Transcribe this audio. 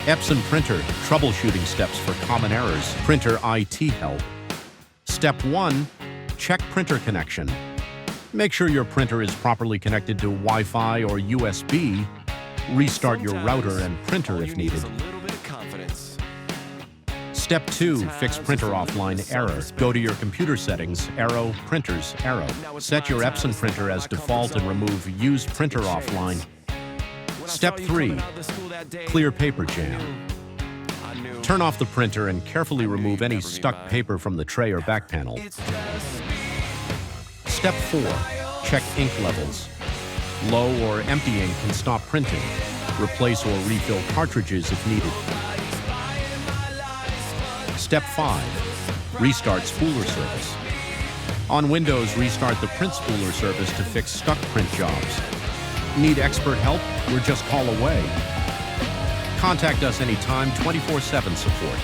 Epson printer, troubleshooting steps for common errors, printer IT help. Step 1, check printer connection. Make sure your printer is properly connected to Wi-Fi or USB. Restart your router and printer if needed. Step 2, fix printer offline error. Go to your computer settings, arrow, printers, arrow. Set your Epson printer as default and remove use printer offline. Step 3, clear paper jam. Turn off the printer and carefully remove any stuck paper from the tray or back panel. Step 4, check ink levels. Low or empty ink can stop printing. Replace or refill cartridges if needed. Step 5, restart spooler service. On Windows, restart the print spooler service to fix stuck print jobs. Need expert help? We're just call away. Contact us anytime, 24/7 support.